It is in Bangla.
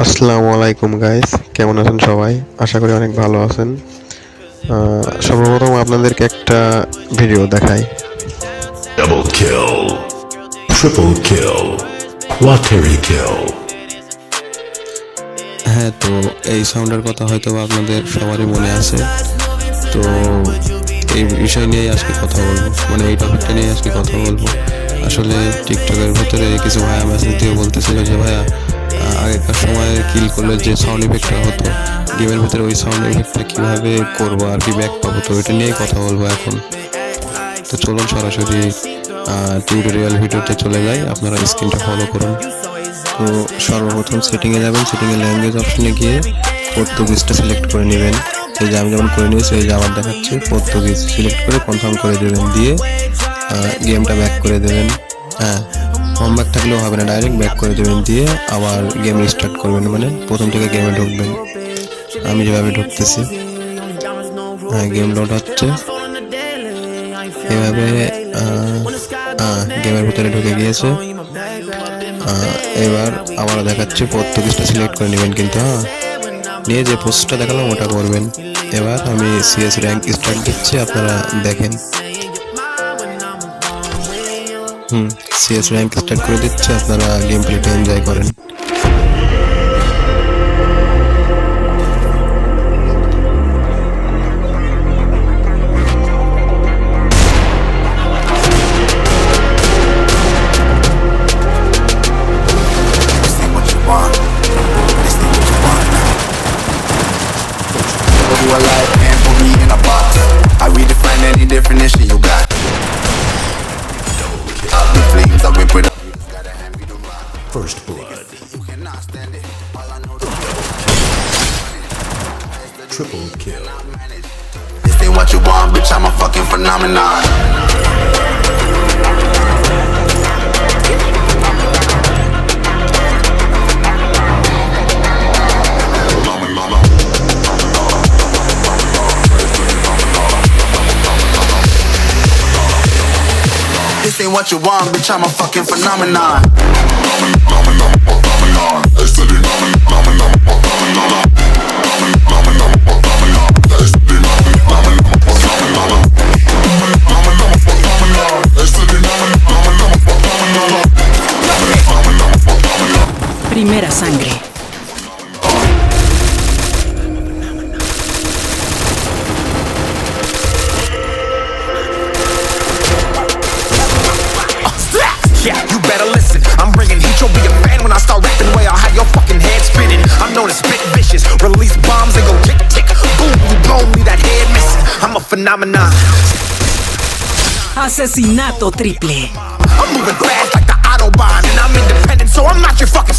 আসসালামু আলাইকুম গাইস, কেমন আছেন সবাই? আশা করি অনেক ভালো আছেন। সর্বপ্রথম আপনাদেরকে একটা ভিডিও দেখাই। Double kill, triple kill, quadri kill. হ্যাঁ, তো এই সাউন্ডের কথা হয়তো আপনাদের সবারই মনে আছে। তো এই বিষয় নিয়েই আজকে কথা বলবো, মানে এই টপিকটা নিয়ে আজকে কথা বলবো। আসলে টিকটকের ভেতরে কিছু ভাইয়া মেসেজ দিয়ে বলতেছিল যে ভাইয়া আগেকার সময় কিল করলে যে সাউন্ড ইফেক্টটা হতো গেমের ভিতরে, ওই সাউন্ড ইফেক্টটা কীভাবে করবো আর কি ব্যাক পাবো, তো এটা নিয়েই কথা বলবো এখন। তো চলুন সরাসরি টিউটোরিয়াল ভিডিওতে চলে যাই, আপনারা স্ক্রিনটা ফলো করুন। তো সর্বপ্রথম সেটিংয়ে যাবেন, সেটিংয়ে ল্যাঙ্গুয়েজ অপশনে গিয়ে পর্তুগিজটা সিলেক্ট করে নেবেন। এই যে আমি যেমন করে নিয়েছি, এই যে আবার দেখাচ্ছে পর্তুগিজ, সিলেক্ট করে কনফার্ম করে দেবেন, দিয়ে গেমটা ব্যাক করে দেবেন। হ্যাঁ, হোম ব্যাক থাকলেও হবে না, ডাইরেক্ট ব্যাক করে দেবেন, দিয়ে আবার গেম রিস্টার্ট করবেন, মানে প্রথম থেকে গেমে ঢুকবেন। আমি যেভাবে ঢুকতেছি, হ্যাঁ গেম লোড হচ্ছে, এভাবে গেমের ভিতরে ঢুকে গিয়েছে। এবার আবার দেখাচ্ছে পর্তুগিজটা সিলেক্ট করে নেবেন, কিন্তু নিয়ে যে প্রসেসটা দেখালাম ওটা করবেন। এবার আমি সিএস র্যাঙ্ক স্টার্ট দিচ্ছি, আপনারা দেখেন। সিএস র্যাঙ্ক স্টার্ট করে দিচ্ছে, আপনারা গেম প্লেটা এনজয় করেন। A life and put me in a box. I redefine any definition you got. Up the flames, I whip it up. First blood, triple kill. This ain't what you want, bitch. I'm a fucking phenomenon. This ain't what you want, bitch. I'm a fucking phenomenon. Primera sangre. Yeah, you better listen. I'm bringing heat, you'll be a fan when I start rapping. Way I'll have your fucking head spinning. I'm known as spit vicious. Release bombs and go tick tick. Boom, you blow me that head missing. I'm a phenomenon. Asesinato triple. I'm moving fast like the Autobahn, and I'm independent, so I'm not your fucking.